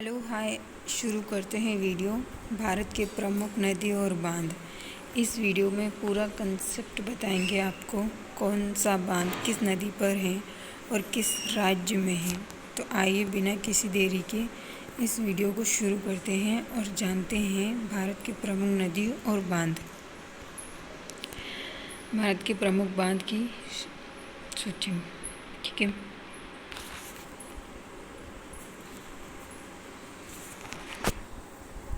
Hello hi. शुरू करते हैं वीडियो। भारत के प्रमुख नदी और बांध। इस वीडियो में पूरा कंसेप्ट बताएंगे आपको, कौन सा बांध किस नदी पर है और किस राज्य में है। तो आइए बिना किसी देरी के इस वीडियो को शुरू करते हैं और जानते हैं भारत के प्रमुख नदी और बांध। भारत के प्रमुख बांध की सूची, ठीक है।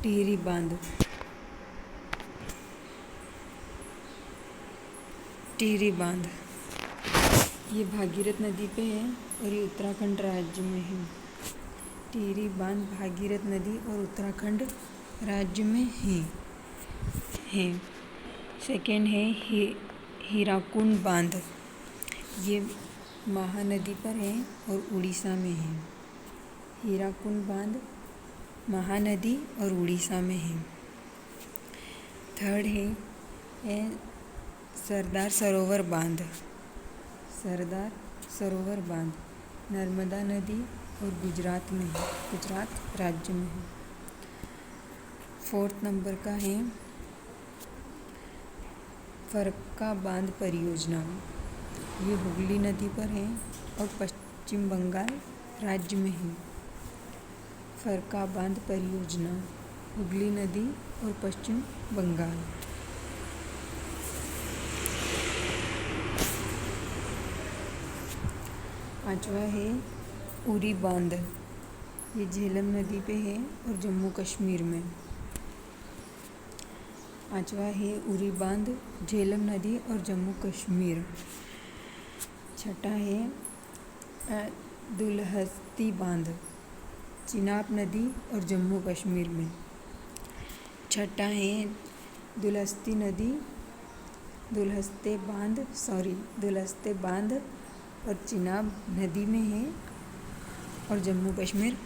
टिहरी बांध। टिहरी बांध ये भागीरथ नदी पे है और ये उत्तराखंड राज्य में है। टिहरी बांध भागीरथ नदी और उत्तराखंड राज्य में है। सेकेंड है हीराकुंड बांध। ये महानदी पर है और उड़ीसा में है। हीराकुंड बांध महानदी और उड़ीसा में है। थर्ड है सरदार सरोवर बांध। सरदार सरोवर बांध नर्मदा नदी और गुजरात में है, गुजरात राज्य में है। फोर्थ नंबर का है फरक्का बांध परियोजना। ये हुगली नदी पर है और पश्चिम बंगाल राज्य में है। फरक्का बांध परियोजना हुगली नदी और पश्चिम बंगाल। पांचवा है उरी बांध। ये झेलम नदी पे है और जम्मू कश्मीर में। पांचवा है उरी बांध, झेलम नदी और जम्मू कश्मीर। छठा है दुलहस्ती बांध, चिनाब नदी और जम्मू कश्मीर में। छठा है दुलहस्ती नदी, दुलहस्ते बांध और चिनाब नदी में है और जम्मू कश्मीर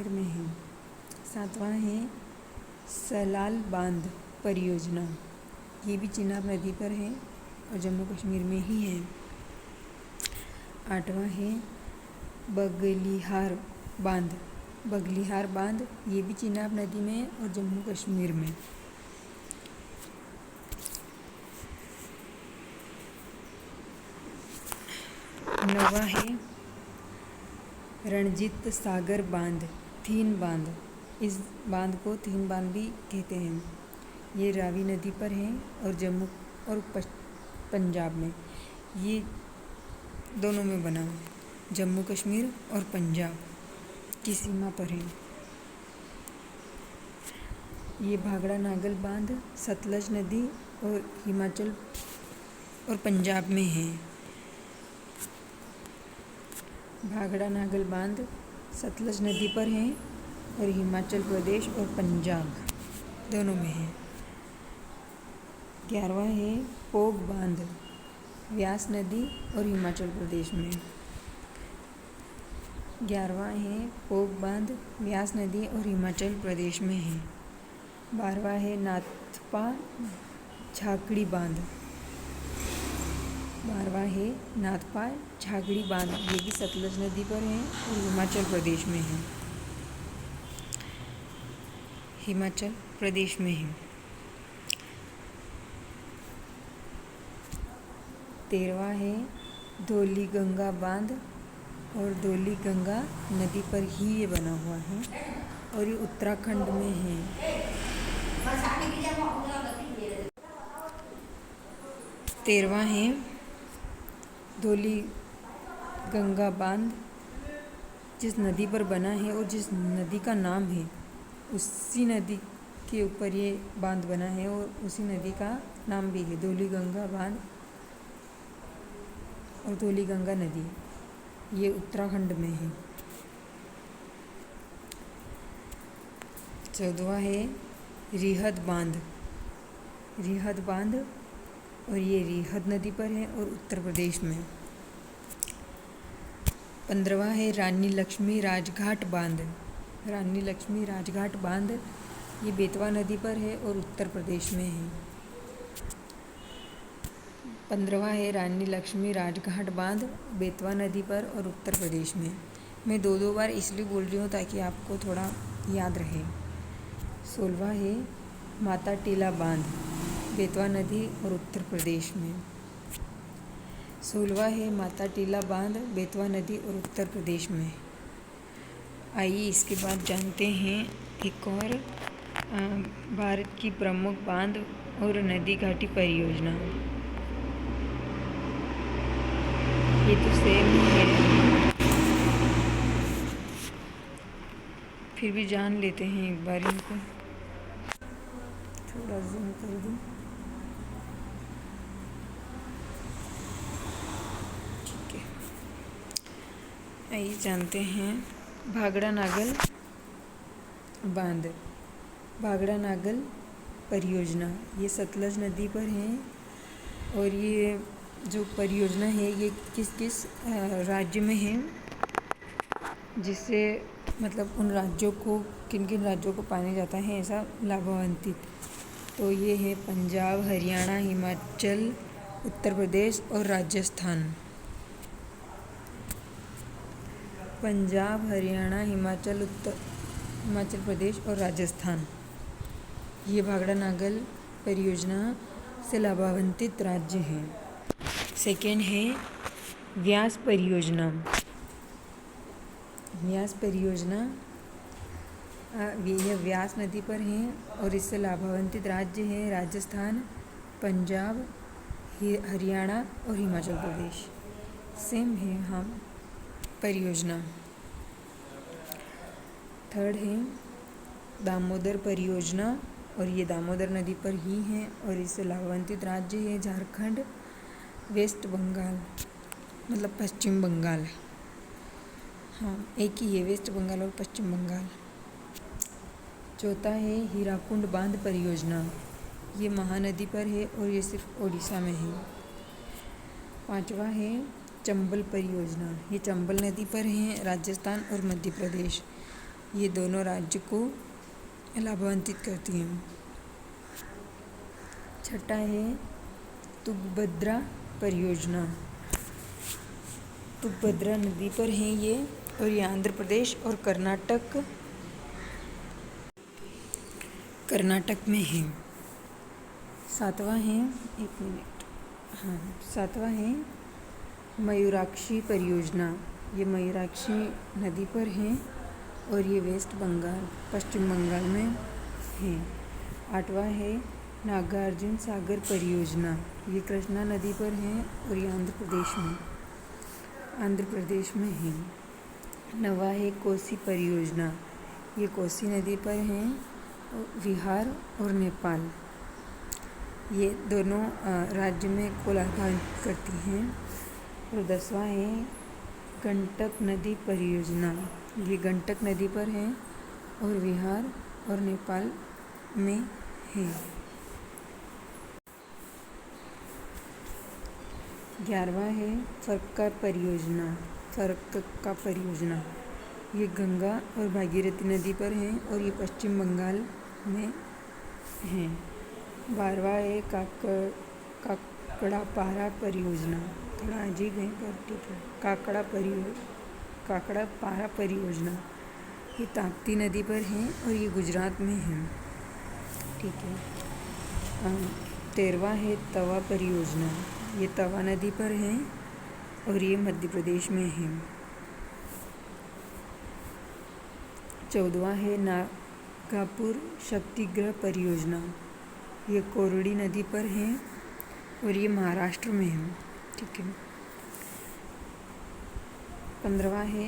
में है। सातवां है सलाल बांध परियोजना। ये भी चिनाब नदी पर है और जम्मू कश्मीर में ही है। आठवां है बगलिहार बांध। ये भी चिनाब नदी में है और जम्मू कश्मीर में। नवा है रणजीत सागर बांध, थीन बांध। इस बांध को थीन बांध भी कहते हैं। ये रावी नदी पर है और जम्मू और पंजाब में, ये दोनों में बना है, जम्मू कश्मीर और पंजाब की सीमा पर है। ये भाखड़ा नागल बांध सतलज नदी और हिमाचल और पंजाब में है। भाखड़ा नागल बांध सतलज नदी पर है और हिमाचल प्रदेश और पंजाब दोनों में है। 11वां है पोग बांध, व्यास नदी और हिमाचल प्रदेश में। 11वां है पोग बांध, व्यास नदी और हिमाचल प्रदेश में है। 12वां है नाथपा झाकड़ी बांध। 12वां है नाथपा झाकड़ी बांध। ये भी सतलज नदी पर है और हिमाचल प्रदेश में है। 13वां है धौलीगंगा बांध और धौलीगंगा नदी पर ही ये बना हुआ है और ये उत्तराखंड में है। 13वां है धौलीगंगा बांध, जिस नदी पर बना है और जिस नदी का नाम है उसी नदी के ऊपर ये बांध बना है और उसी नदी का नाम भी है, धौलीगंगा बांध और धौलीगंगा नदी, ये उत्तराखंड में है। 14वां है रिहद बांध और ये रिहद नदी पर है और उत्तर प्रदेश में। 15वां है रानी लक्ष्मी राजघाट बांध। ये बेतवा नदी पर है और उत्तर प्रदेश में है। 15वां है रानी लक्ष्मी राजघाट बांध, बेतवा नदी पर और उत्तर प्रदेश में। मैं दो दो बार इसलिए बोल रही हूँ ताकि आपको थोड़ा याद रहे। 16वां है माता टीला बांध, बेतवा नदी और उत्तर प्रदेश में। 16वां है माता टीला बांध, बेतवा नदी और उत्तर प्रदेश में। आइए इसके बाद जानते हैं एक और भारत की प्रमुख बांध और नदी घाटी परियोजना। ये तो सेम ही है, फिर भी जान लेते हैं एक बार इनको। थोड़ा जूम कर दूँ। ठीक है, आइए जानते हैं भाखड़ा नागल बांध, भाखड़ा नागल परियोजना। ये सतलज नदी पर है और ये जो परियोजना है ये किस किस राज्य में है, जिससे मतलब उन राज्यों को, किन किन राज्यों को पानी जाता है ऐसा लाभान्वित। तो ये है पंजाब, हरियाणा, हिमाचल, उत्तर प्रदेश और राजस्थान। पंजाब, हरियाणा, हिमाचल प्रदेश और राजस्थान, ये भाखड़ा नागल परियोजना से लाभान्वित राज्य हैं। सेकेंड है व्यास परियोजना। व्यास परियोजना यह व्यास नदी पर है और इससे लाभान्वित राज्य हैं राजस्थान, पंजाब, हरियाणा और हिमाचल प्रदेश। सेम है हम परियोजना। थर्ड है दामोदर परियोजना और ये दामोदर नदी पर ही है और इससे लाभान्वित राज्य है झारखंड, वेस्ट बंगाल, मतलब पश्चिम बंगाल। हाँ, एक ही है, वेस्ट बंगाल और पश्चिम बंगाल। चौथा है हीराकुंड बांध परियोजना, ये महानदी पर है और ये सिर्फ ओडिशा में है। पांचवा है चंबल परियोजना, ये चंबल नदी पर है राजस्थान और मध्य प्रदेश, ये दोनों राज्य को लाभान्वित करती हैं। छठा है तुंगभद्रा परियोजना, तुंगभद्रा नदी पर है ये और ये आंध्र प्रदेश और कर्नाटक में है। सातवां है, एक मिनट, हाँ, सातवां है मयूराक्षी परियोजना, ये मयूराक्षी नदी पर है और ये वेस्ट बंगाल, पश्चिम बंगाल में है। आठवां है नागार्जुन सागर परियोजना, ये कृष्णा नदी पर है और ये आंध्र प्रदेश में है। नवा है कोसी परियोजना, ये कोसी नदी पर है बिहार और नेपाल, ये दोनों राज्य में को लाभान्वित करती हैं। और 10वां है गंडक नदी परियोजना, ये गंडक नदी पर है और बिहार और नेपाल में है। 11वां है फरक्का परियोजना, ये गंगा और भागीरथी नदी पर है और ये पश्चिम बंगाल में है। 12वां है काकड़ापारा परियोजना, थोड़ा अजीब है पर ठीक है। काकड़ापारा परियोजना, ये ताप्ती नदी पर है और ये गुजरात में है। ठीक है। 13वां है तवा परियोजना, ये तवा नदी पर है और ये मध्य प्रदेश में है। 14वां है नागापुर शक्तिगृह परियोजना, ये कोरडी नदी पर है और ये महाराष्ट्र में है। ठीक है। 15वां है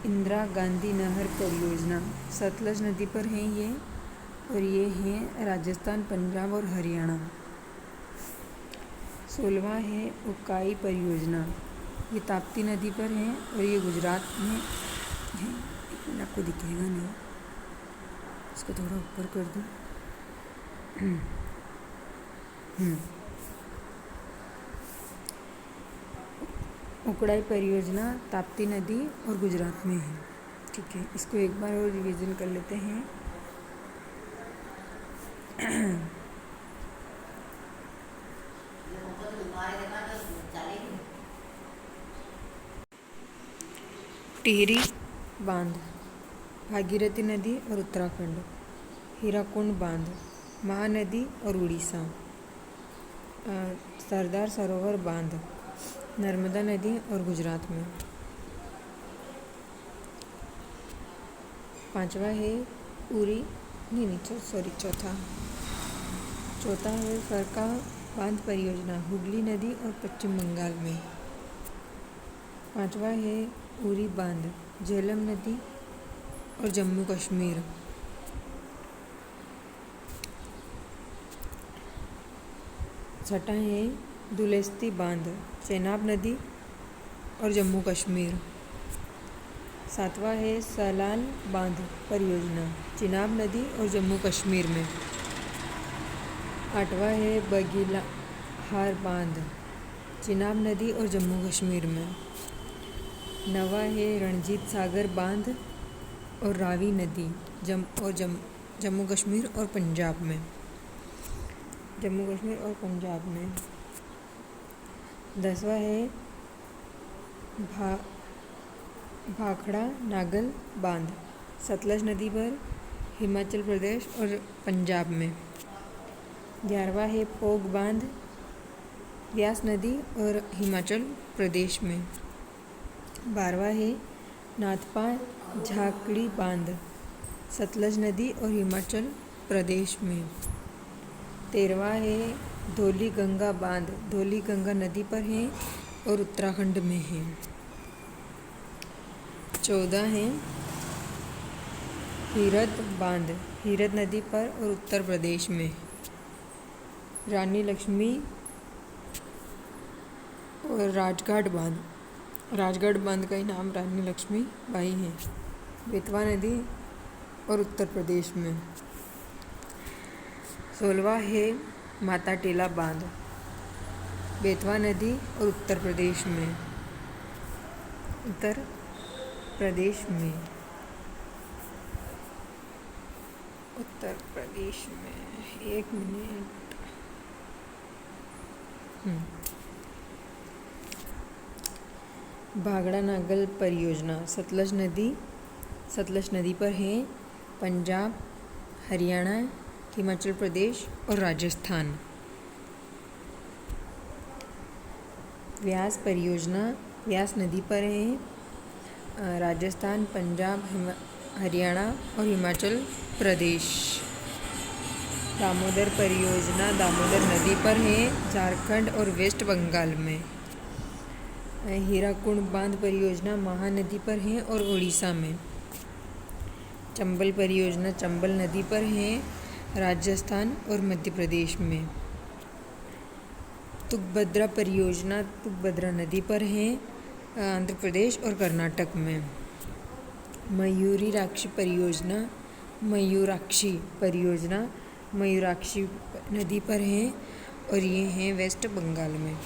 इंदिरा गांधी नहर परियोजना, सतलज नदी पर है ये और ये है राजस्थान, पंजाब और हरियाणा। 16वां है उकाई परियोजना, ये ताप्ती नदी पर है और ये गुजरात में है। आपको दिखेगा नहीं, इसको थोड़ा ऊपर कर दूँ। उकड़ाई परियोजना ताप्ती नदी और गुजरात में है। ठीक है, इसको एक बार और रिवीजन कर लेते हैं। टिहरी बांध, भागीरथी नदी और उत्तराखंड। हीराकुंड बांध, महानदी और उड़ीसा। सरदार सरोवर बांध, नर्मदा नदी और गुजरात में। पांचवा है उरी चौथा है फरक्का बांध परियोजना, हुगली नदी और पश्चिम बंगाल में। पांचवा है उरी बांध, झेलम नदी और जम्मू कश्मीर। छठा है दुलेस्ती बांध, चेनाब नदी और जम्मू कश्मीर। सातवां है सलाल बांध परियोजना, चिनाब नदी और जम्मू कश्मीर में। आठवां है बघीलाहार बांध, चिनाब नदी और जम्मू कश्मीर में। नवा है रणजीत सागर बांध और रावी नदी जम्मू कश्मीर और पंजाब में। दसवां है भाखड़ा नागल बांध, सतलज नदी पर, हिमाचल प्रदेश और पंजाब में। 11वां है पोग बांध, व्यास नदी और हिमाचल प्रदेश में। 12वां है नाथपा झाकड़ी बांध, सतलज नदी और हिमाचल प्रदेश में। 13वां है धौली गंगा बांध, धौली गंगा नदी पर है और उत्तराखंड में है। 14 है हीरत बांध, हीरत नदी पर और उत्तर प्रदेश में। रानी लक्ष्मी और राजगढ़ बांध का ही नाम रानी लक्ष्मी बाई है, बेतवा नदी और उत्तर प्रदेश में। 16वां है माता टीला बांध, बेतवा नदी और उत्तर प्रदेश में। एक मिनट। भाखड़ा नागल परियोजना सतलज नदी पर है, पंजाब, हरियाणा, हिमाचल प्रदेश और राजस्थान। व्यास परियोजना व्यास नदी पर है, राजस्थान, पंजाब, हरियाणा और हिमाचल प्रदेश। दामोदर परियोजना दामोदर नदी पर है, झारखंड और वेस्ट बंगाल में। हीराकुंड बांध परियोजना महानदी पर है और उड़ीसा में। चंबल परियोजना चंबल नदी पर है, राजस्थान और मध्य प्रदेश में। तुंगभद्रा परियोजना तुंगभद्रा नदी पर है, आंध्र प्रदेश और कर्नाटक में। मयूराक्षी परियोजना मयूराक्षी नदी पर है और ये है वेस्ट बंगाल में।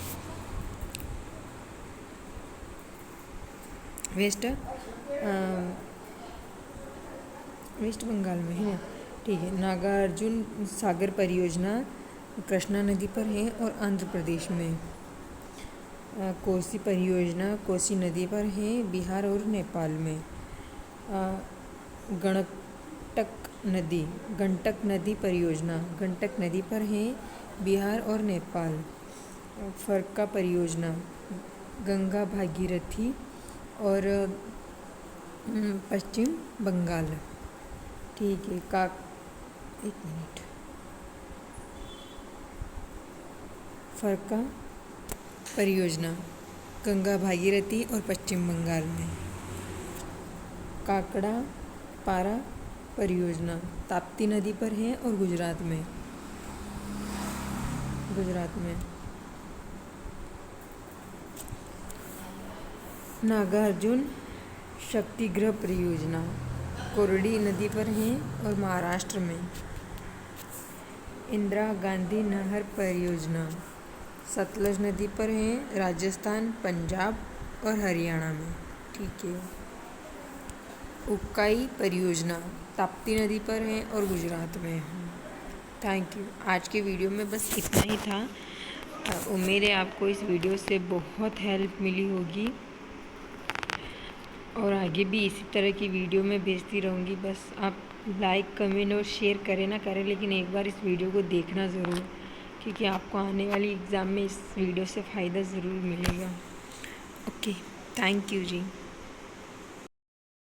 वेस्ट बंगाल में है, ठीक है। नागार्जुन सागर परियोजना कृष्णा नदी पर है और आंध्र प्रदेश में। कोसी परियोजना कोसी नदी पर है, बिहार और नेपाल में। गंडक नदी परियोजना गंडक नदी पर है, बिहार और नेपाल। फरक्का परियोजना गंगा भागीरथी और पश्चिम बंगाल, ठीक है। एक मिनट। फरक्का परियोजना गंगा भागीरथी और पश्चिम बंगाल में। काकड़ा पारा परियोजना ताप्ती नदी पर है और गुजरात में। नागार्जुन शक्तिगृह परियोजना कोरडी नदी पर है और महाराष्ट्र में। इंदिरा गांधी नहर परियोजना सतलज नदी पर है, राजस्थान, पंजाब और हरियाणा में, ठीक है। उक्काई परियोजना ताप्ती नदी पर है और गुजरात में है। Thank you. आज के वीडियो में बस इतना ही था। उम्मीद है आपको इस वीडियो से बहुत हेल्प मिली होगी। और आगे भी इसी तरह की वीडियो मैं भेजती रहूँगी। बस आप लाइक कमेंट और शेयर करें ना करें, लेकिन एक बार इस वीडियो को देखना ज़रूर, क्योंकि आपको आने वाली एग्ज़ाम में इस वीडियो से फ़ायदा ज़रूर मिलेगा। Okay, thank you ji.